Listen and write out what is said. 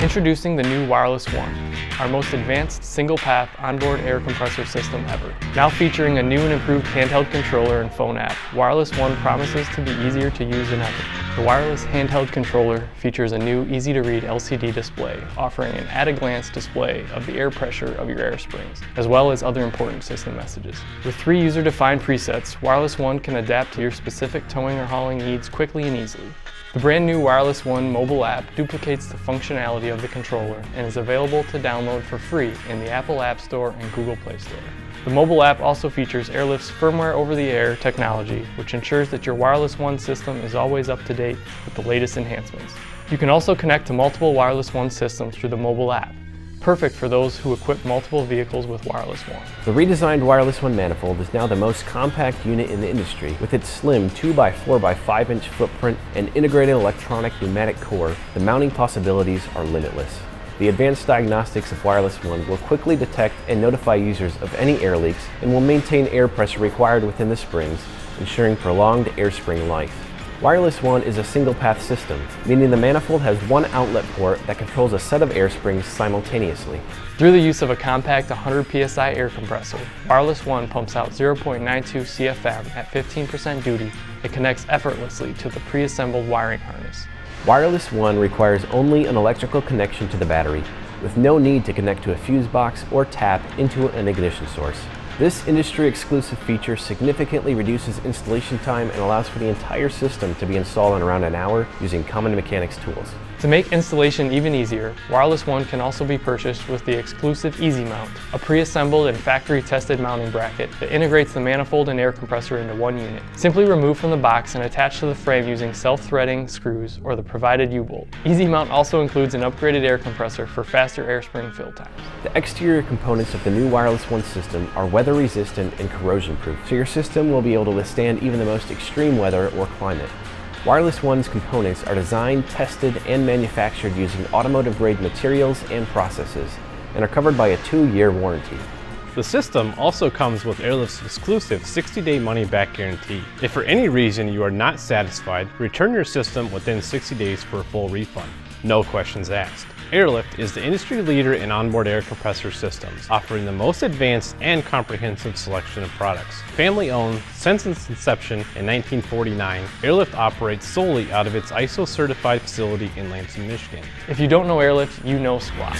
Introducing the new WirelessOne, our most advanced single-path onboard air compressor system ever. Now featuring a new and improved handheld controller and phone app, WirelessOne promises to be easier to use than ever. The wireless handheld controller features a new easy-to-read LCD display, offering an at-a-glance display of the air pressure of your air springs, as well as other important system messages. With 3 user-defined presets, WirelessOne can adapt to your specific towing or hauling needs quickly and easily. The brand new WirelessOne mobile app duplicates the functionality of the controller and is available to download for free in the Apple App Store and Google Play Store. The mobile app also features Airlift's firmware over-the-air technology, which ensures that your WirelessOne system is always up to date with the latest enhancements. You can also connect to multiple WirelessOne systems through the mobile app, perfect for those who equip multiple vehicles with WirelessOne. The redesigned WirelessOne manifold is now the most compact unit in the industry. With its slim 2x4x5-inch footprint and integrated electronic pneumatic core, the mounting possibilities are limitless. The advanced diagnostics of WirelessOne will quickly detect and notify users of any air leaks and will maintain air pressure required within the springs, ensuring prolonged air spring life. WirelessOne is a single-path system, meaning the manifold has one outlet port that controls a set of air springs simultaneously. Through the use of a compact 100 psi air compressor, WirelessOne pumps out 0.92 CFM at 15% duty and connects effortlessly to the pre-assembled wiring harness. WirelessOne requires only an electrical connection to the battery, with no need to connect to a fuse box or tap into an ignition source. This industry-exclusive feature significantly reduces installation time and allows for the entire system to be installed in around an hour using common mechanics tools. To make installation even easier, WirelessOne can also be purchased with the exclusive Easy Mount, a pre-assembled and factory-tested mounting bracket that integrates the manifold and air compressor into one unit. Simply remove from the box and attach to the frame using self-threading screws or the provided U-bolt. Easy Mount also includes an upgraded air compressor for faster air spring fill times. The exterior components of the new WirelessOne system are weather-resistant and corrosion-proof, so your system will be able to withstand even the most extreme weather or climate. WirelessOne's components are designed, tested, and manufactured using automotive-grade materials and processes, and are covered by a 2-year warranty. The system also comes with Airlift's exclusive 60-day money-back guarantee. If for any reason you are not satisfied, return your system within 60 days for a full refund. No questions asked. Airlift is the industry leader in onboard air compressor systems, offering the most advanced and comprehensive selection of products. Family-owned since its inception in 1949, Airlift operates solely out of its ISO-certified facility in Lansing, Michigan. If you don't know Airlift, you know squat.